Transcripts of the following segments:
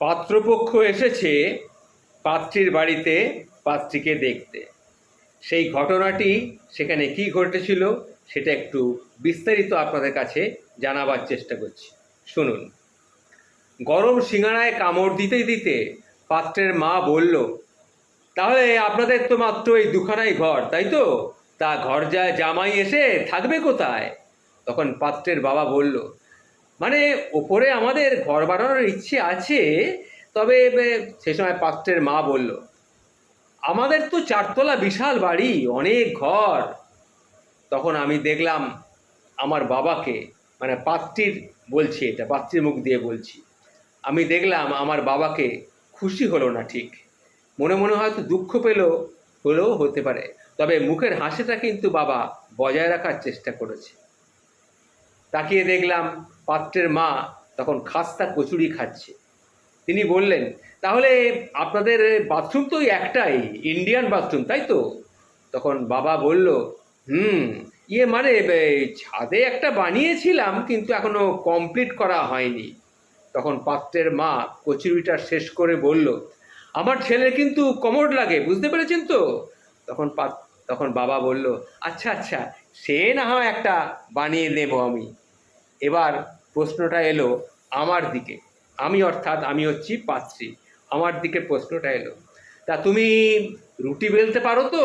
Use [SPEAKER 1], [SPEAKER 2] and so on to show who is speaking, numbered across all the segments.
[SPEAKER 1] পাত্রপক্ষ এসেছে পাত্রীর বাড়িতে পাত্রীকে দেখতে। সেই ঘটনাটি সেখানে কি ঘটেছিল সেটা একটু বিস্তারিত আপনাদের কাছে জানাবার চেষ্টা করছি, শুনুন। গরম সিঙ্গারায় কামড় দিতে দিতে পাত্রের মা বলল, তাহলে আপনাদের তো মাত্র এই দুখানাই ঘর, তাই তো? তা ঘর যা জামাই এসে থাকবে কোথায়? তখন পাত্রের বাবা বলল, মানে ওপরে আমাদের ঘর বানানোর ইচ্ছে আছে, তবে সে সময় পাত্রের মা বলল, আমাদের তো চারতলা বিশাল বাড়ি, অনেক ঘর। তখন আমি দেখলাম আমার বাবাকে, মানে পাত্রীর বলছি, এটা পাত্রীর মুখ দিয়ে বলছি, আমি দেখলাম আমার বাবাকে খুশি হলো না ঠিক, মনে মনে হয়তো দুঃখ হলেও হতে পারে, তবে মুখের হাসিটা কিন্তু বাবা বজায় রাখার চেষ্টা করেছে। তাকিয়ে দেখলাম পাত্রের মা তখন খাস্তা কচুরি খাচ্ছে। তিনি বললেন, তাহলে আপনাদের বাথরুম তো ওই একটাই, ইন্ডিয়ান বাথরুম, তাই তো? তখন বাবা বলল, মানে ছাদে একটা বানিয়েছিলাম, কিন্তু এখনো কমপ্লিট করা হয়নি। তখন পাত্রের মা কচুরিটা শেষ করে বলল, আমার ছেলের কিন্তু কমোড লাগে, বুঝতে পেরেছেন তো? তখন বাবা বলল, আচ্ছা আচ্ছা, সে না হয় একটা বানিয়ে নেব আমি। এবার প্রশ্নটা এলো আমার দিকে, অর্থাৎ আমি হচ্ছি পাত্রী, আমার দিকে প্রশ্নটা এলো, তা তুমি রুটি বেলতে পারো তো?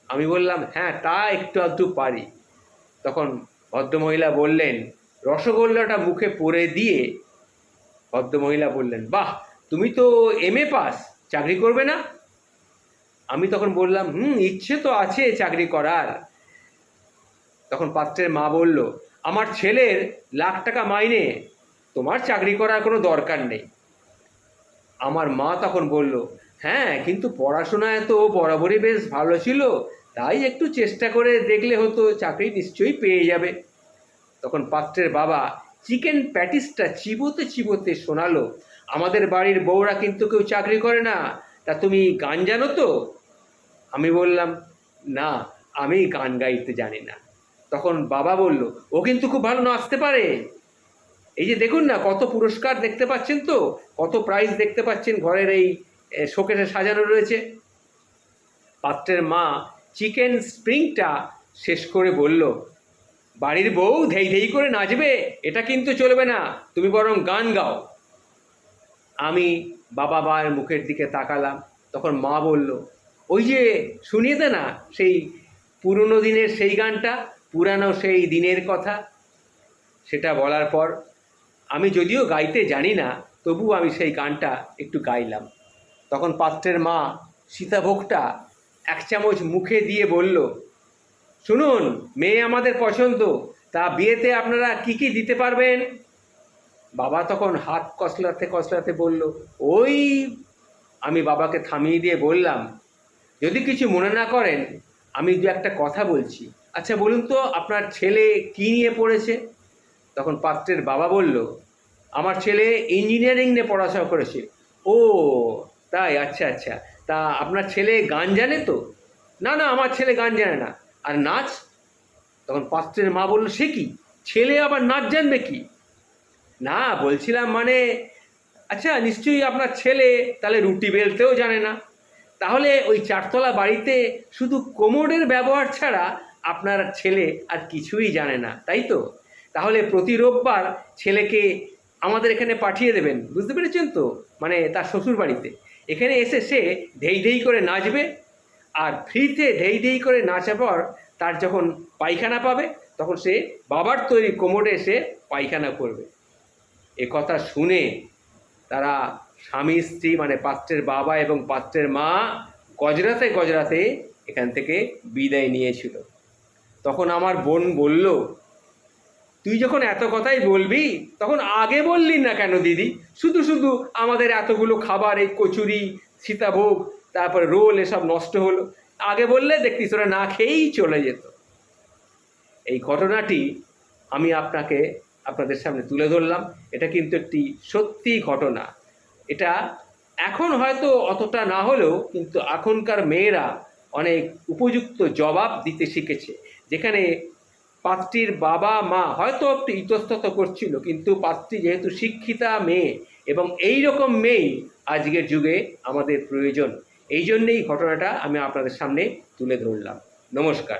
[SPEAKER 1] আমি বললাম, হ্যাঁ, তা একটু আধটু পারি। তখন ভদ্রমহিলা বললেন, রসগোল্লাটা মুখে পুরে দিয়ে ভদ্রমহিলা বললেন, বাহ, তুমি তো MA পাস, চাকরি করবে না? আমি তখন বললাম, ইচ্ছে তো আছে চাকরি করার। তখন পাত্রের মা বলল, আমার ছেলের লাখ টাকা মাইনে, তোমার চাকরি করার কোনো দরকার নেই। আমার মা তখন বলল, হ্যাঁ, কিন্তু পড়াশোনায় তো বরাবরই বেশ ভালো ছিল, তাই একটু চেষ্টা করে দেখলে হতো, চাকরি নিশ্চয়ই পেয়ে যাবে। তখন পাত্রের বাবা চিকেন প্যাটিসটা চিবোতে চিবোতে শোনালো, আমাদের বাড়ির বউরা কিন্তু কেউ চাকরি করে না, তা তুমি গান জানো তো? আমি বললাম, না, আমি গান গাইতে জানি না। তখন বাবা বলল, ও কিন্তু খুব ভালো নাচতে পারে, এই যে দেখুন না, কত পুরস্কার দেখতে পাচ্ছেন তো, কত প্রাইজ দেখতে পাচ্ছেন ঘরের এই শোকেসে সাজানো রয়েছে। পাত্রের মা চিকেন স্প্রিংটা শেষ করে বলল, বাড়ির বউ ধেই ধেই করে নাচবে, এটা কিন্তু চলবে না, তুমি বরং গান গাও। আমি বাবা মায়ের মুখের দিকে তাকালাম। তখন মা বলল, ওই যে শুনিয়ে দে না সেই পুরনো দিনের সেই গানটা, পুরানো সেই দিনের কথা। সেটা বলার পর আমি যদিও গাইতে জানি না, তবু আমি সেই গানটা একটু গাইলাম। তখন পাত্রের মা সীতাভোগটা 1 চামচ মুখে দিয়ে বলল, শুনুন, মেয়ে আমাদের পছন্দ, তা বিয়েতে আপনারা কি কি দিতে পারবেন? বাবা তখন হাত কসলাতে কসলাতে বলল, ওই। আমি বাবাকে থামিয়ে দিয়ে বললাম, যদি কিছু মনে না করেন, আমি দু একটা কথা বলছি। আচ্ছা বলুন তো, আপনার ছেলে কি নিয়ে পড়েছে? তখন পাত্রের বাবা বলল, আমার ছেলে ইঞ্জিনিয়ারিং নিয়ে পড়াশোনা করেছে। ও তাই, আচ্ছা আচ্ছা, তা আপনার ছেলে গান জানে তো? না না, আমার ছেলে গান জানে না। আর নাচ? তখন পাত্রের মা বলল, সে কি, ছেলে আবার নাচ জানবে কি? না, বলছিলাম মানে, আচ্ছা নিশ্চয়ই আপনার ছেলে তাহলে রুটি বেলতেও জানে না, তাহলে ওই চারতলা বাড়িতে শুধু কোমোডের ব্যবহার ছাড়া আপনার ছেলে আর কিছুই জানে না, তাই তো? তাহলে প্রতি রোববার ছেলেকে আমাদের এখানে পাঠিয়ে দেবেন, বুঝতে পেরেছেন তো? মানে তার শ্বশুর বাড়িতে, এখানে এসে সে ধেই ধেই করে নাচবে, আর ফ্রিতে ধেই ধেই করে নাচার পর তার যখন পায়খানা পাবে, তখন সে বাবার তৈরি কোমোডে এসে পায়খানা করবে। এ কথা শুনে তারা স্বামী স্ত্রী, মানে পাত্রের বাবা এবং পাত্রের মা, গজরাতে গজরাতে এখান থেকে বিদায় নিয়েছিল। তখন আমার বোন বলল, তুই যখন এত কথাই বলবি, তখন আগে বললি না কেন দিদি? শুধু শুধু আমাদের এতগুলো খাবার, এই কচুরি, সীতাভোগ, তারপরে রোল, এসব নষ্ট হলো, আগে বললে দেখতিস ওরা না খেয়েই চলে যেত। এই ঘটনাটি আমি আপনাদের সামনে তুলে ধরলাম। এটা কিন্তু একটি সত্যি ঘটনা। এটা এখন হয়তো অতটা না হলেও কিন্তু এখনকার মেয়েরা অনেক উপযুক্ত জবাব দিতে শিখেছে, যেখানে পাত্রীর বাবা মা হয়তো একটু ইতস্তত করছিল, কিন্তু পাত্রী যেহেতু শিক্ষিতা মেয়ে এবং এই রকম মেয়েই আজকের যুগে আমাদের প্রয়োজন। এই জন্যেই ঘটনাটা আমি আপনাদের সামনে তুলে ধরলাম। নমস্কার।